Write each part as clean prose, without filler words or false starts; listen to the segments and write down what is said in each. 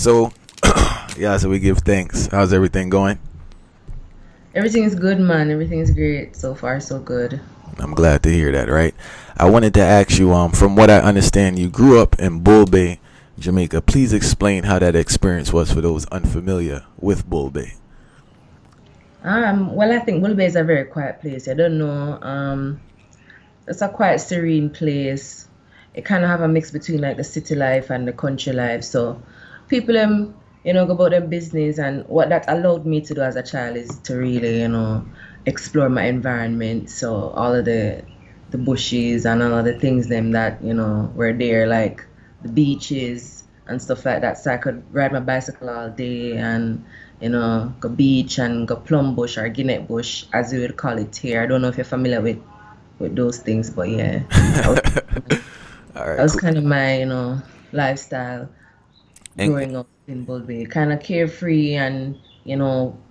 So, yeah, so we give thanks. How's everything going? Everything is good, man. Everything is great. So far, so good. I'm glad to hear that, right? I wanted to ask you, from what I understand, you grew up in Bull Bay, Jamaica. Please explain how that experience was for those unfamiliar with Bull Bay. Well, I think Bulbe is a very quiet place. I don't know. It's a quite serene place. It kind of have a mix between like the city life and the country life. So people, go about their business. And what that allowed me to do as a child is to really, explore my environment. So all of the bushes and all of the things them that were there, like the beaches and stuff like that. So I could ride my bicycle all day and go beach and go plum bush or guinea bush, as we would call it here. I don't know if you're familiar with those things, but yeah, that was All that right, was cool. kind of my lifestyle And growing up in Bulby. Kind of carefree and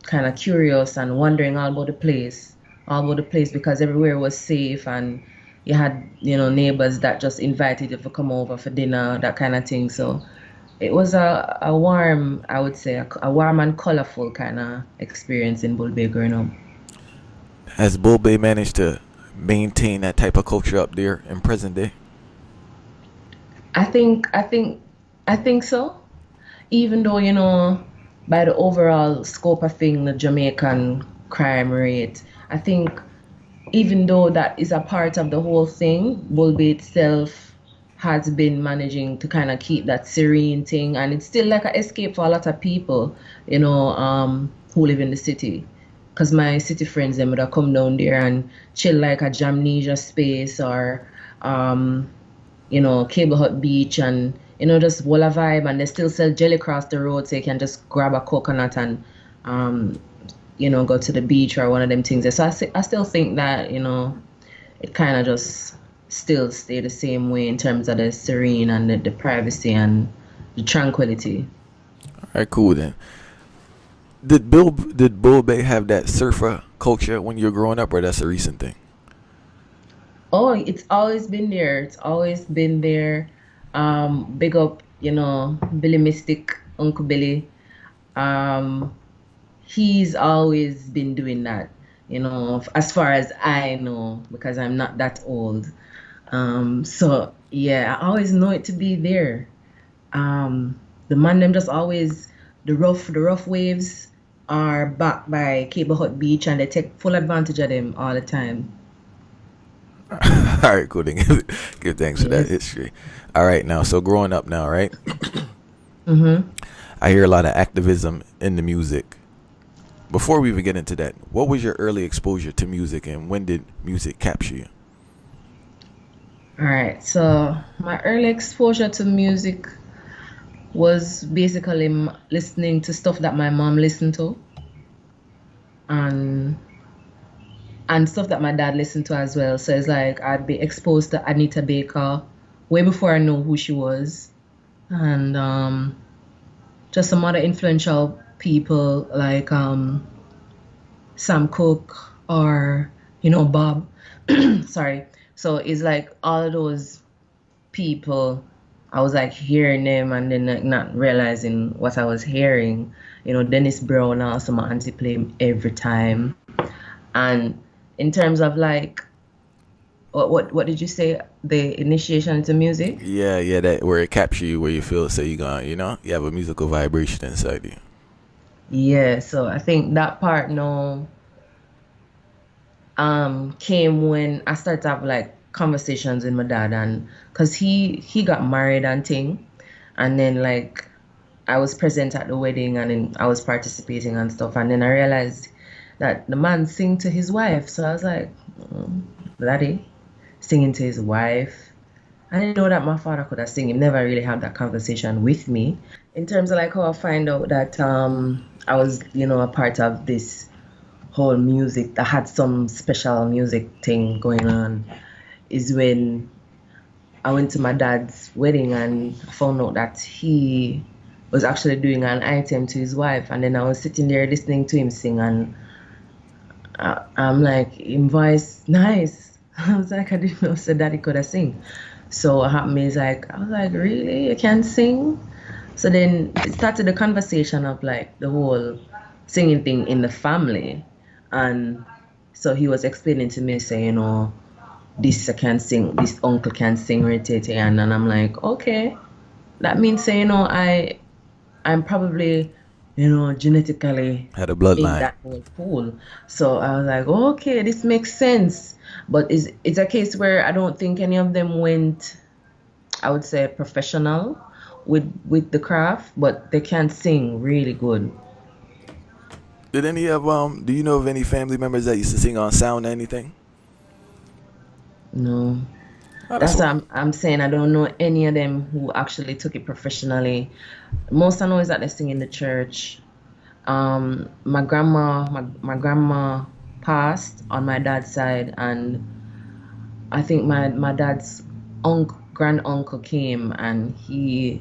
kind of curious and wondering all about the place because everywhere was safe and you had neighbors that just invited you to come over for dinner, that kind of thing. So it was a warm, I would say, a warm and colorful kind of experience in Bulby growing up. has Bull Bay managed to maintain that type of culture up there in present day? I think I think I think so. Even though, by the overall scope of thing, the Jamaican crime rate, I think even though that is a part of the whole thing, Bulby itself has been managing to kind of keep that serene thing, and it's still like an escape for a lot of people, who live in the city. Because my city friends, them would have come down there and chill like a Jamnesia space or um, Cable Hut Beach and, just Walla vibe. And they still sell jelly across the road so you can just grab a coconut and, um, go to the beach or one of them things. So I still think that, it kind of just still stay the same way in terms of the serene and the privacy and the tranquility. All right, cool then. Did Bull Bay have that surfer culture when you were growing up, or that's a recent thing? Oh, it's always been there. It's always been there. Big up, Billy Mystic, Uncle Billy. Um, he's always been doing that, as far as I know, because I'm not that old. So yeah, I always know it to be there. The man them just always the rough waves are backed by Cable Hut Beach and they take full advantage of them all the time. All right, cool. Then give thanks for that Yes. history. All right, now so growing up now, right? Mm-hmm. I hear a lot of activism in the music. Before we even get into that, what was your early exposure to music, and when did music capture you? All right. So my early exposure to music was basically listening to stuff that my mom listened to and stuff that my dad listened to as well. So it's like I'd be exposed to Anita Baker way before I know who she was, and just some other influential people like Sam Cooke or Bob. Sorry. So it's like all of those people. I was like hearing them and then like not realizing what I was hearing. Dennis Brown also my auntie play him every time. And in terms of like what did you say? The initiation into music? Yeah, yeah, that where it capture you, where you feel so you gone, you have a musical vibration inside you. Yeah, so I think that part now came when I started to have like conversations with my dad and because he got married and thing and then like I was present at the wedding and then I was participating and stuff and then I realized that the man sing to his wife. So I was like, bloody singing to his wife. I didn't know that my father could have sing. He never really had that conversation with me. In terms of like how I find out that I was, a part of this whole music that had some special music thing going on is when I went to my dad's wedding and I found out that he was actually doing an item to his wife and then I was sitting there listening to him sing and I'm like, him voice nice. I was like, I didn't know so daddy could have sing. So what happened is like, I was like, really? You can sing? So then it started the conversation of like the whole singing thing in the family. And so he was explaining to me, saying, this I can sing, this uncle can sing, and I'm like, okay, that means, I'm probably, genetically Had a in bloodline. that whole pool. So I was like, okay, this makes sense. But it's a case where I don't think any of them went, I would say, professional with the craft, but they can sing really good. Did any of do you know of any family members that used to sing on sound or anything? No. Oh, that's That's what. what I'm saying. I don't know any of them who actually took it professionally. Most I know is that they sing in the church. My grandma passed on my dad's side, and I think my dad's grand uncle came, and the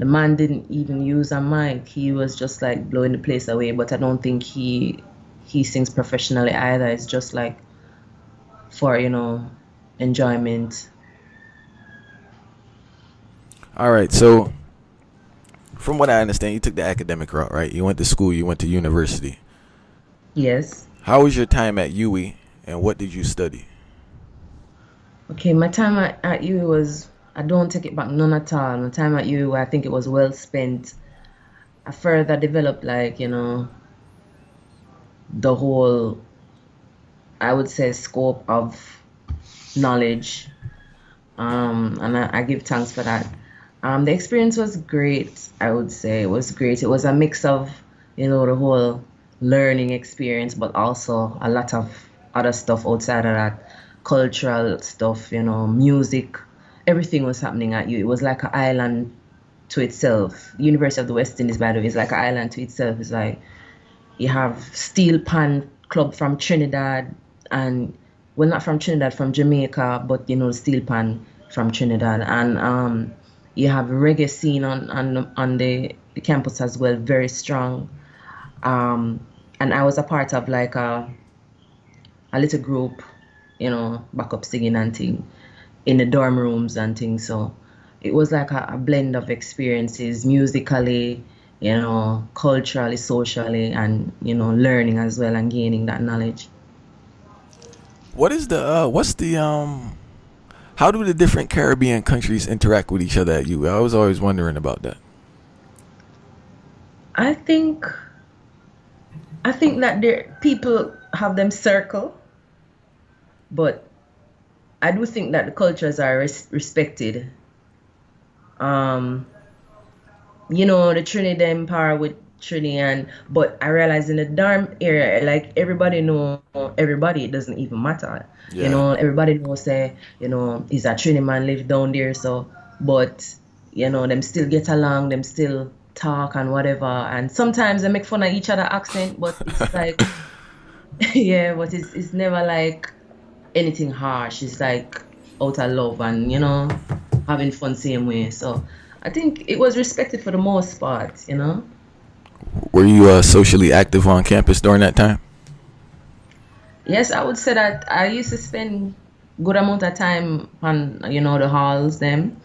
man didn't even use a mic. He was just like blowing the place away. But I don't think he sings professionally either. It's just like for enjoyment. All right. So, from what I understand, you took the academic route, right? You went to school. You went to university. Yes. How was your time at UE, and what did you study? Okay, my time at U was, I don't take it back none at all. My time at U, I think it was well spent. I further developed, like, the whole, I would say, scope of knowledge. And I give thanks for that. The experience was great, I would say. It was great. It was a mix of, the whole learning experience, but also a lot of other stuff outside of that, cultural stuff, music. Everything was happening at U. It was like an island to itself. University of the West Indies, by the way, is like an island to itself. It's like you have Steel Pan Club from Trinidad, and well, not from Trinidad, from Jamaica, but Steel Pan from Trinidad, and you have reggae scene on the campus as well, very strong. Um, and I was a part of like a little group, backup singing and thing in the dorm rooms and things. So it was like a blend of experiences musically, culturally, socially, and learning as well and gaining that knowledge. What's the how do the different Caribbean countries interact with each other at UE? I was always wondering about that. I think I think that there people have them circle, but I do think that the cultures are respected. Um, the Trinidad Empire with Trinidad, but I realize in the dorm area, like everybody know everybody, it doesn't even matter. Yeah. Everybody knows say, is a Trinidad man live down there, so but them still get along, them still talk and whatever. And sometimes they make fun of each other accent, but it's like yeah, but it's never like anything harsh. It's like out of love and having fun same way. So I think it was respected for the most part. Were you socially active on campus during that time? Yes, I would say that I used to spend good amount of time on the halls them,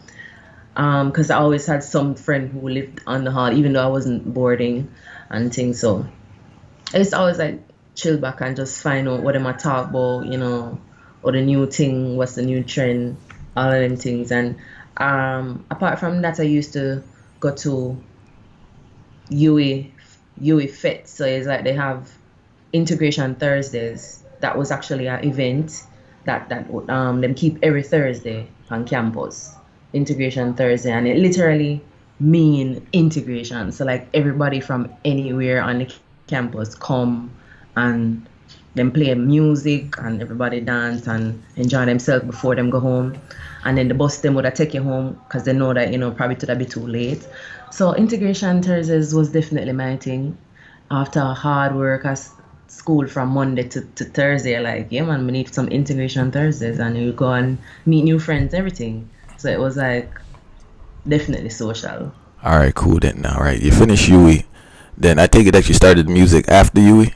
because I always had some friend who lived on the hall even though I wasn't boarding and things. So I used to always like chill back and just find out what am I talk about, or the new thing, what's the new trend, all of them things. And apart from that, I used to go to UE Fit. So it's like they have Integration Thursdays. That was actually an event that them keep every Thursday on campus. Integration Thursday, and it literally mean integration. So like everybody from anywhere on the campus come and them play music and everybody dance and enjoy themselves before them go home. And then the bus them would have take you home because they know that probably to be too late. So integration Thursdays was definitely my thing. After hard work as school from Monday to Thursday, like yeah man, we need some integration Thursdays, and you go and meet new friends, everything. So it was like definitely social. All right, cool then. All right, you finished UE. Then I take it that you started music after UE.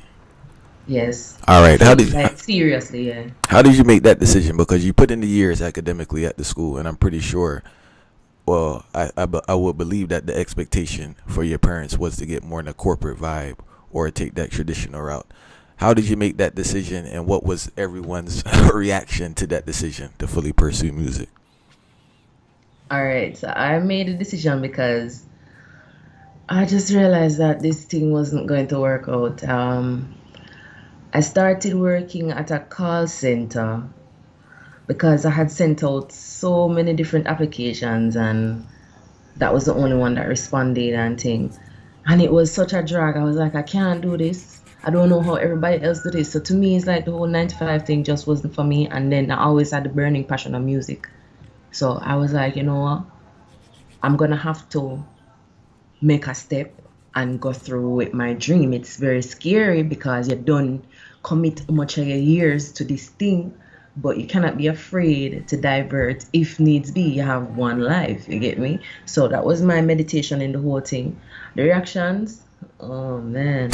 Yes. All right. Like seriously, yeah. how did you make that decision? Because you put in the years academically at the school, and I'm pretty sure well, I would believe that the expectation for your parents was to get more in a corporate vibe or take that traditional route. How did you make that decision, and what was everyone's reaction to that decision to fully pursue music? All right, so I made a decision because I just realized that this thing wasn't going to work out. I started working at a call center because I had sent out so many different applications, and that was the only one that responded and thing. And it was such a drag. I was like, I can't do this. I don't know how everybody else do this. So to me, it's like the whole 9 to 5 thing just wasn't for me. And then I always had the burning passion of music. So I was like, you know what? I'm gonna have to make a step and go through with my dream. It's very scary because you don't commit much of your years to this thing, but you cannot be afraid to divert if needs be. You have one life, you get me? So that was my meditation in the whole thing. The reactions, oh man.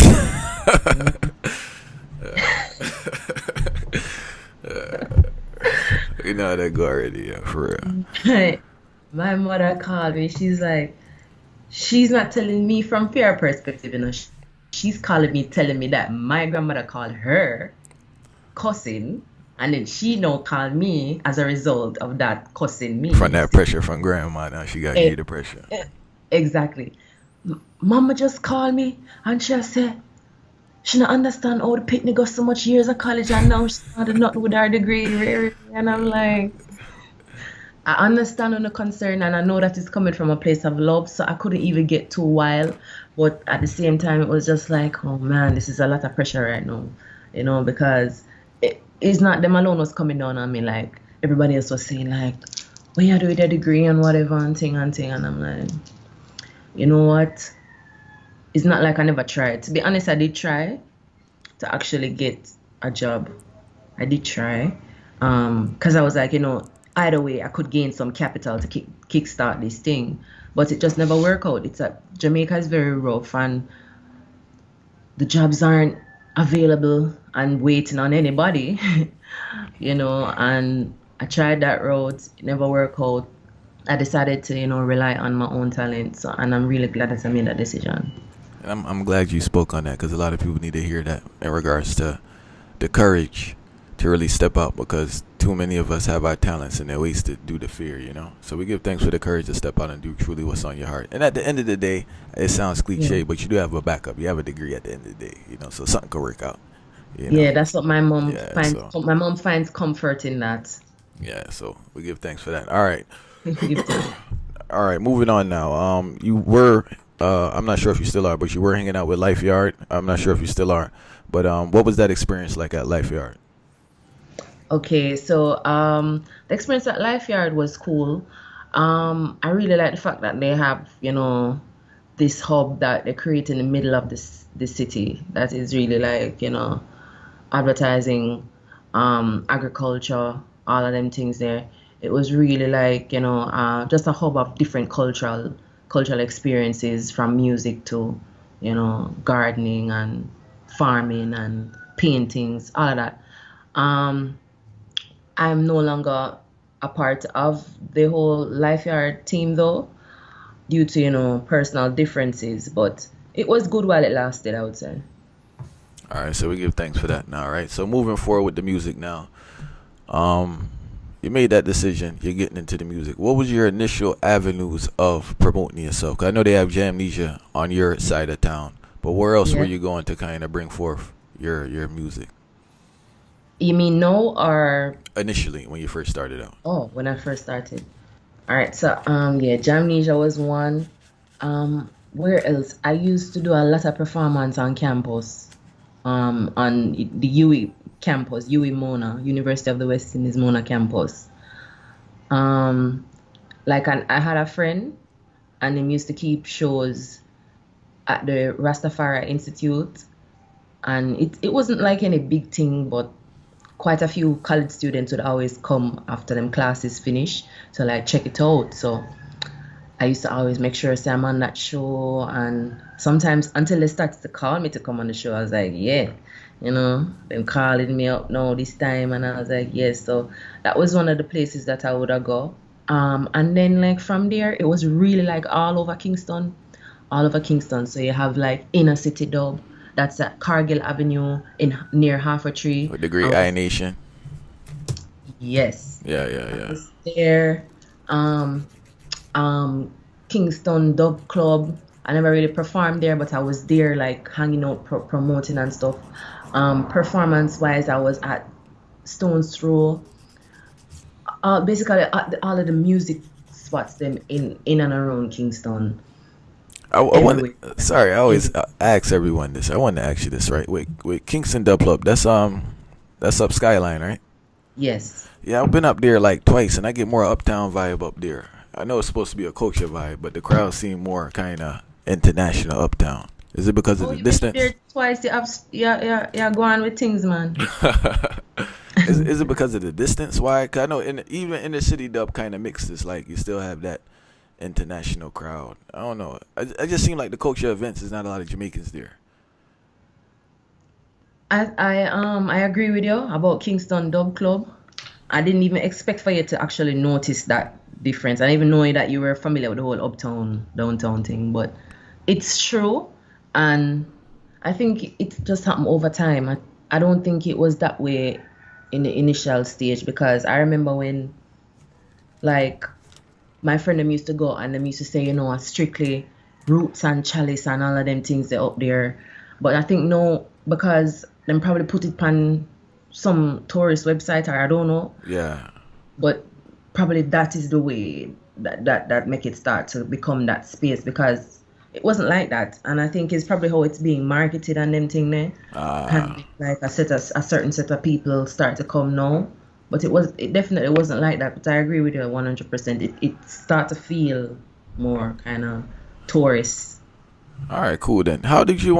You know how that go already, yeah, for real. My mother called me. She's like, she's not telling me from fear perspective, you know. She's calling me, telling me that my grandmother called her cussing, and then she now called me as a result of that cussing me. From that pressure from grandma, now she got to Eh, give the pressure. exactly. Mama just called me and she said she not understand how the picnic got so much years of college and now she's not nothing with her degree. And I'm like, I understand on the concern and I know that it's coming from a place of love, so I couldn't even get too wild. But at the same time, it was just like, oh man, this is a lot of pressure right now, because it's not them alone was coming down on me. Like everybody else was saying, like, what you do with a degree and whatever and thing and thing. And I'm like, you know what? It's not like I never tried. To be honest, I did try to actually get a job. I did try. Because I was like, either way, I could gain some capital to kickstart this thing. But it just never worked out. Jamaica is very rough and the jobs aren't available and waiting on anybody, and I tried that route. It never worked out. I decided to, rely on my own talent. So, and I'm really glad that I made that decision. And I'm glad you spoke on that because a lot of people need to hear that in regards to the courage to really step out because too many of us have our talents and they're wasted due to fear. So we give thanks for the courage to step out and do truly what's on your heart. And at the end of the day, it sounds Yeah. cliche, but you do have a backup. You have a degree at the end of the day, so something could work out, you know. Yeah, that's what my mom Yeah, finds. so My mom finds comfort in that. yeah, so we give thanks for that. All right. Give thanks. All right, moving on now. You were I'm not sure if you still are, but you were hanging out with Life Yard. I'm not sure if you still are. But what was that experience like at Life Yard? Okay, so the experience at Life Yard was cool. I really like the fact that they have, this hub that they create in the middle of the city. That is really like, advertising, agriculture, all of them things there. It was really like, just a hub of different cultural experiences from music to, gardening and farming and paintings, all of that. Um, I'm no longer a part of the whole Lifeyard team though, due to, personal differences, but it was good while it lasted, I would say. All right, so we give thanks for that now, all right? So moving forward with the music now. Um, you made that decision. You're getting into the music. What was your initial avenues of promoting yourself? 'Cause I know they have Jamnesia on your side of town, but where else were Yeah. you going to kind of bring forth your music You mean no or initially when you first started out? oh, when I first started? All right, so yeah, Jamnesia was one. Where else? I used to do a lot of performance on campus. On the UE campus, UE Mona, University of the West Indies Mona campus. Um, I had a friend, and him used to keep shows at the Rastafari Institute, and it wasn't like any big thing, but quite a few college students would always come after them classes finish to like check it out. So I used to always make sure say I'm on that show, and sometimes until they started to call me to come on the show, I was like, yeah, them calling me up now this time, and I was like, yes. So that was one of the places that I would have go. And then like from there, it was really like all over Kingston. So you have like inner city dub, that's at Cargill Avenue in near Half Tree. With the Great I I was Nation. yes, Yeah, yeah, I yeah. was there. Um, um, Kingston Dub Club. I never really performed there, but I was there like hanging out, promoting and stuff. Performance wise, I was at Stones Throw. Basically, all of the music spots them in and around Kingston, I want. everywhere. Sorry, I always Every ask everyone this. I want to ask you this, right? With Kingston Dub Club, that's up Skyline, right? yes. Yeah, I've been up there like twice, and I get more uptown vibe up there. I know it's supposed to be a culture vibe, but the crowd seem more kind of international uptown. Is it because of Oh, the you've been up distance? there twice. Yeah, go on with things, man. Is it because of the distance? Why? 'Cause I know even in the city dub kind of mixes. Like you still have that international crowd. I don't know. I just seem like the culture events is not a lot of Jamaicans there. I agree with you about Kingston Dub Club. I didn't even expect for you to actually notice that difference. I didn't even know that you were familiar with the whole uptown downtown thing, but it's true, and I think it just happened over time. I don't think it was that way in the initial stage because I remember when like my friend them used to go and them used to say, strictly roots and chalice and all of them things they up there. But I think no, because them probably put it on some tourist website or I don't know. Yeah. But probably that is the way that make it start to become that space because it wasn't like that. And I think it's probably how it's being marketed and them thing there. Uh, And like a certain set of people start to come now. But it definitely wasn't like that. But I agree with you 100%. It start to feel more kind of tourist. all right, cool then. How did you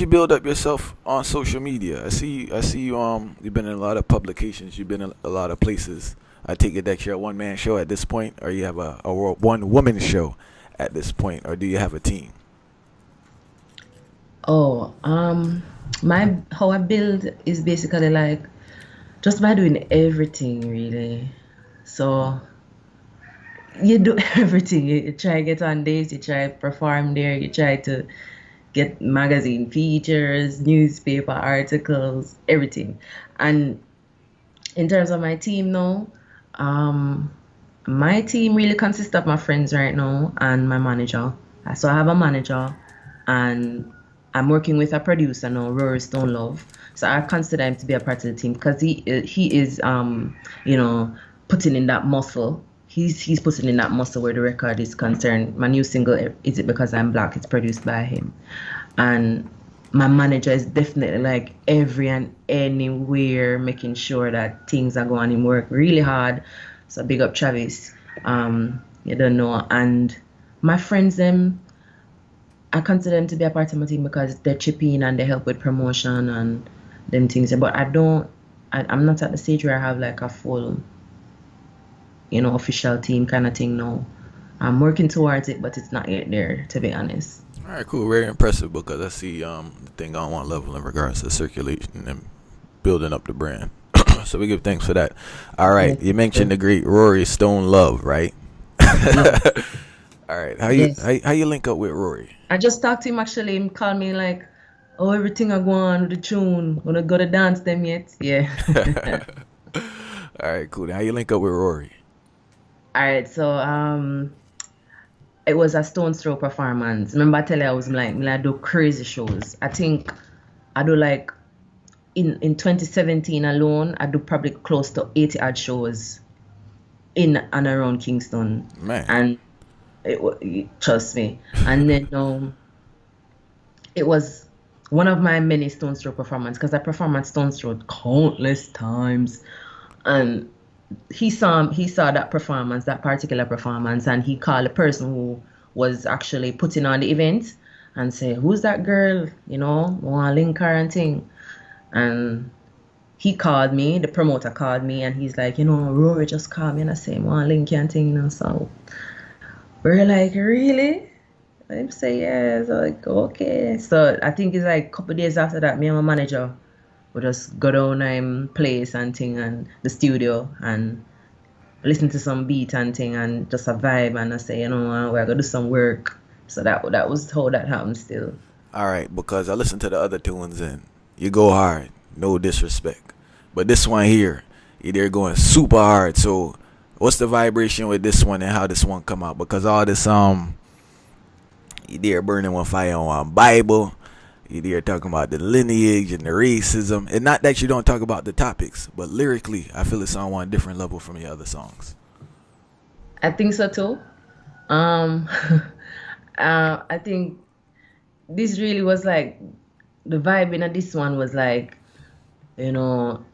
build up yourself on social media? I see you you've been in a lot of publications, you've been in a lot of places. I take it that you're a one man show at this point, or you have a one woman show at this point, or do you have a team? Oh, my how I build is basically like just by doing everything really. So you do everything. You try get on dates, you try perform there, you try to get magazine features, newspaper articles, everything. And in terms of my team now, um, my team really consists of my friends right now and my manager. So I have a manager and I'm working with a producer now, Rory of Stone Love. So I consider him to be a part of the team because he is you know putting in that muscle. He's putting in that muscle where the record is concerned. My new single, Is It Because I'm Black, it's produced by him. And my manager is definitely like every and anywhere making sure that things are going in work really hard. So big up Travis. You don't know. And my friends them I consider them to be a part of my team because they chip in and they help with promotion and them things. But I'm not at the stage where I have like a full, official team kind of thing now. I'm working towards it, but it's not yet there, to be honest. All right, cool. Very impressive because I see the thing on one level in regards to circulation and building up the brand. So we give thanks for that. All right, Yes. you mentioned the great Rory Stone Love, right? Yes. All right, Yes. how you link up with Rory? I just talked to him actually. Him called me like, oh, everything I go on with the tune. Wanna go to dance them yet? Yeah. All right, cool. How you link up with Rory? All right. So it was a Stone's Throw performance. Remember I tell you I was like, I do crazy shows. I think I do like in 2017 alone, I do probably close to 80 odd shows in and around Kingston, Man, and trust me. And then it was one of my many Stone's Throw performances because I performed at Stone's Throw countless times, and he saw that particular performance, and he called the person who was actually putting on the event and say, "Who's that girl? Want to link her and thing." And he called me, the promoter called me, and he's like, Rory just called me and I say, "Want to link you and thing." So we're like, "Really?" I say, "Yeah." So like, okay. So I think it's like a couple days after that, me and my manager we just go down place and thing and the studio and listen to some beat and thing and just a vibe and I say, we're gonna do some work. So that was how that happened still. All right, because I listen to the other tunes and you go hard, no disrespect. But this one here, you're going super hard. So, what's the vibration with this one and how this one come out? Because all this you there burning one fire on one Bible. You there talking about the lineage and the racism, and not that you don't talk about the topics, but lyrically, I feel it's on one different level from your other songs. I think so too. Um, I think this really was like the vibe in this one was like, you know,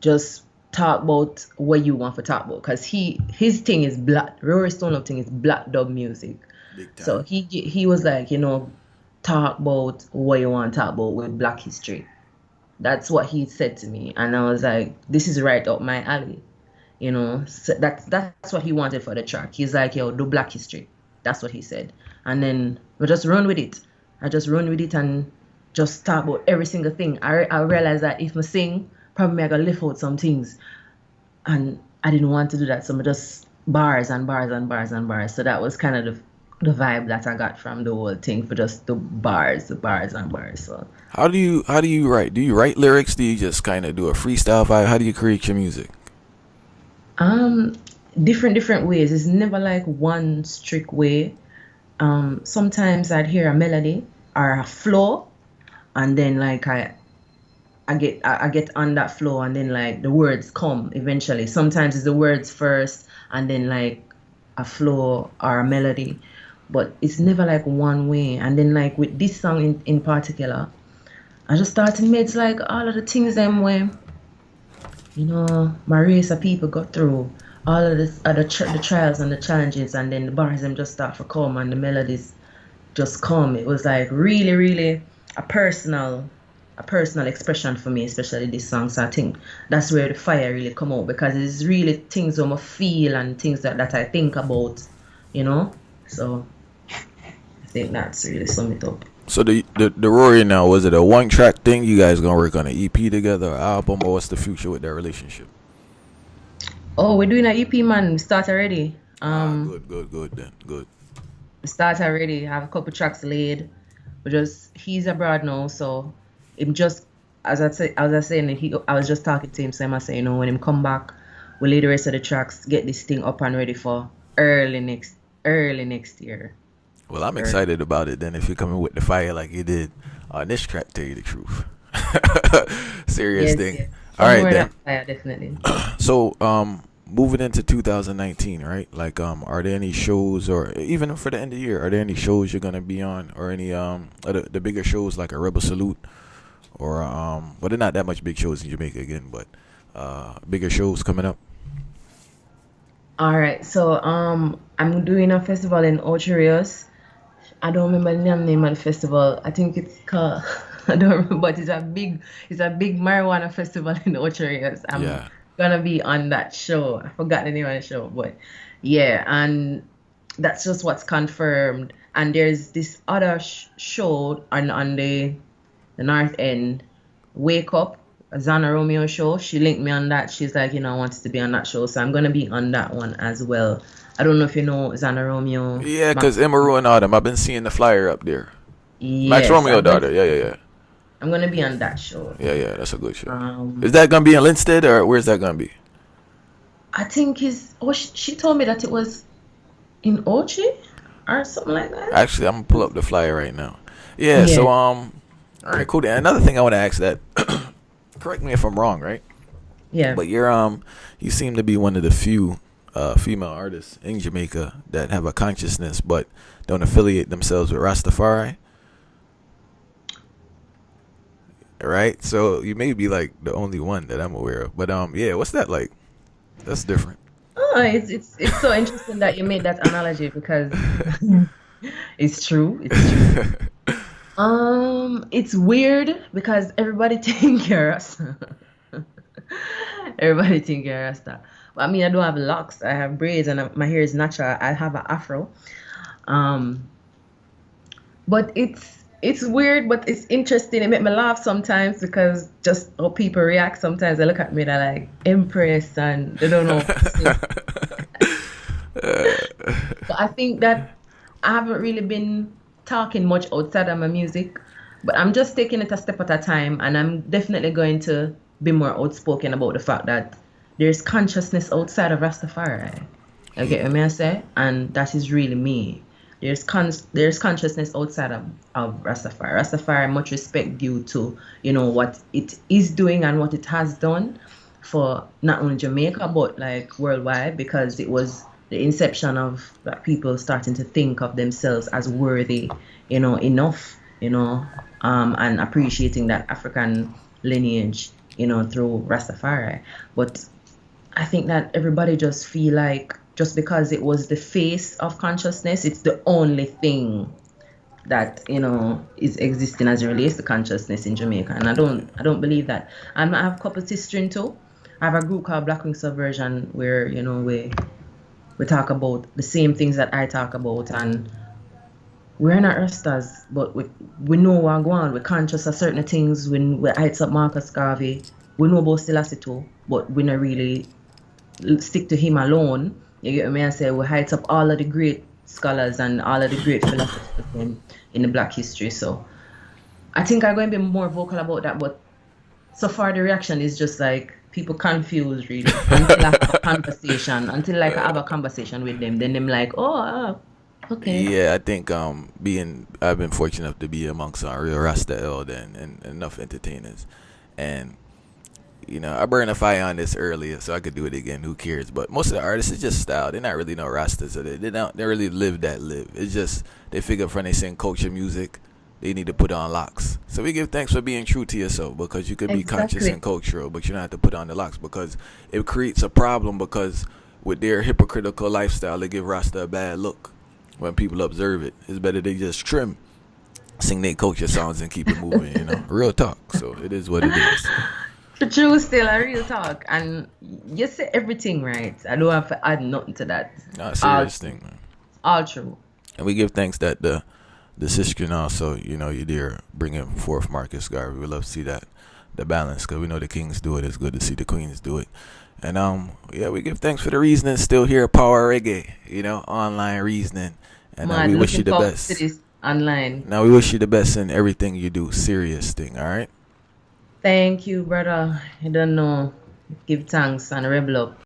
just talk about what you want to talk about. Cause his thing is black. Rory Stone Love thing is black dub music. Big So time. he was like, talk about what you want to talk about with Black history. That's what he said to me, and I was like, this is right up my alley. So that's what he wanted for the track. He's like, yo, do Black history. That's what he said, and then we just run with it. I just run with it and just talk about every single thing. I realized that if I sing, probably I gotta lift out some things, and I didn't want to do that, so I just bars and bars and bars and bars. So that was kind of the vibe that I got from the whole thing for just the bars and bars. So How do you write? Do you write lyrics? Do you just kind of do a freestyle vibe? How do you create your music? um, different ways. It's never like one strict way. Sometimes I'd hear a melody or a flow, and then like I get on that flow, and then like the words come eventually. Sometimes it's the words first, and then like a flow or a melody, but it's never like one way. And then like with this song in particular, I just started making like all of the things them where my race of people got through all of this the trials and the challenges, and then the bars them just start to come and the melodies just come. It was like really, really a personal a personal expression for me, especially this song. So I think that's where the fire really come out, because it's really things that I feel and things that I think about, you know. So I think that's really sum it up. So the Rory now, was it a one track thing? You guys gonna work on an EP together, or album, or what's the future with that relationship? Oh, we're doing an EP, man. We start already. Good, good, good then, good. We start already. Have a couple tracks laid. We just he's abroad now, so him just as I saying I was just talking to him, so I say, when him come back, we'll lay the rest of the tracks, get this thing up and ready for early next year. Well, I'm Early. excited about it. Then if you're coming with the fire like you did on this track, tell you the truth. Serious Yes, thing. yes. All Some right more than then. fire, definitely. So moving into 2019, right? Like are there any shows, or even for the end of the year, are there any shows you're gonna be on, or any the bigger shows like a Rebel Salute, or well, they're not that much big shows in Jamaica again, but bigger shows coming up? All right, so I'm doing a festival in Ocho Rios. I don't remember the name of the festival. I think it's called I don't remember, but it's a big marijuana festival in Ocho Rios. I'm Yeah. gonna be on that show. I forgot the name of the show, but yeah, and that's just what's confirmed. And there's this other show on the North End, Wake Up, a Zana Romeo show. She linked me on that. She's like, I wanted to be on that show, so I'm gonna be on that one as well. I don't know if you know Zana Romeo. Yeah, cause Max, Emerald and Autumn, I've been seeing the flyer up there. Max yes, Romeo daughter. Yeah, yeah, yeah. I'm gonna be on that show. Yeah, yeah, that's a good show. Um, Is that gonna be in Linstead, or where's that gonna be? I think is oh she told me that it was in Ochi or something like that. Actually, I'm gonna pull up the flyer right now. Yeah. Yeah, So all right, cool. And another thing I want to ask that, correct me if I'm wrong, right? yeah. But you seem to be one of the few female artists in Jamaica that have a consciousness but don't affiliate themselves with Rastafari, right? So you may be like the only one that I'm aware of. But yeah, what's that like? That's different. Oh, it's so interesting that you made that analogy because it's true. It's true. It's weird because everybody think you're Rasta. Everybody think you're Rasta. But I mean, I don't have locks. I have braids, and my hair is natural. I have an afro. Um, but it's weird, but it's interesting. It make me laugh sometimes because just how people react. Sometimes they look at me, they're like impressed and they don't know what to say. But I think that I haven't really been talking much outside of my music, but I'm just taking it a step at a time, and I'm definitely going to be more outspoken about the fact that there's consciousness outside of Rastafari. You get what I say? And that is really me. There's consciousness outside of Rastafari. Rastafari, much respect due to, what it is doing and what it has done for not only Jamaica but like worldwide, because it was the inception of like people starting to think of themselves as worthy, enough, and appreciating that African lineage, through Rastafari. But I think that everybody just feel like just because it was the face of consciousness, it's the only thing that is existing as it relates to consciousness in Jamaica, and I don't believe that. And I have a couple sistering too. I have a group called Black Wing Subversion where we talk about the same things that I talk about, and we're not Rastas, but we know what go on. We're conscious of certain things. When we heights up Marcus Garvey, we know about Selassie too, but we not really stick to him alone. You get me? I say we heights up all of the great scholars and all of the great philosophers in the Black history. So I think I'm going to be more vocal about that. But so far the reaction is just like people confused really until like I have a conversation with them. Then them like, oh, okay. Yeah, I think I've been fortunate enough to be amongst some real Rasta elder and enough entertainers, and I burned a fire on this earlier, so I could do it again. Who cares? But most of the artists, it's just style. They're not really no Rastas, so they really live that live. It's just they figure from they sing culture music, they need to put on locks. So we give thanks for being true to yourself, because you could be conscious and Exactly. cultural, but you don't have to put on the locks, because it creates a problem, because with their hypocritical lifestyle, they give Rasta a bad look when people observe it. It's better they just trim, sing their culture songs, and keep it moving. Real talk. So it is what it is. The truth still a real talk, and you say everything right. I don't have to add nothing to that. Not a All serious thing, man. all true. And we give thanks that the sister can also, you dear, bringing forth Marcus Garvey. We love to see that, the balance, because we know the kings do it. It's good to see the queens do it. And yeah, we give thanks for the reasoning still here at Power Reggae, online reasoning. And we Man, wish you looking the forward to best. this online. Now we wish you the best in everything you do. Serious thing, all right? Thank you, brother. I don't know. Give thanks and rebel up.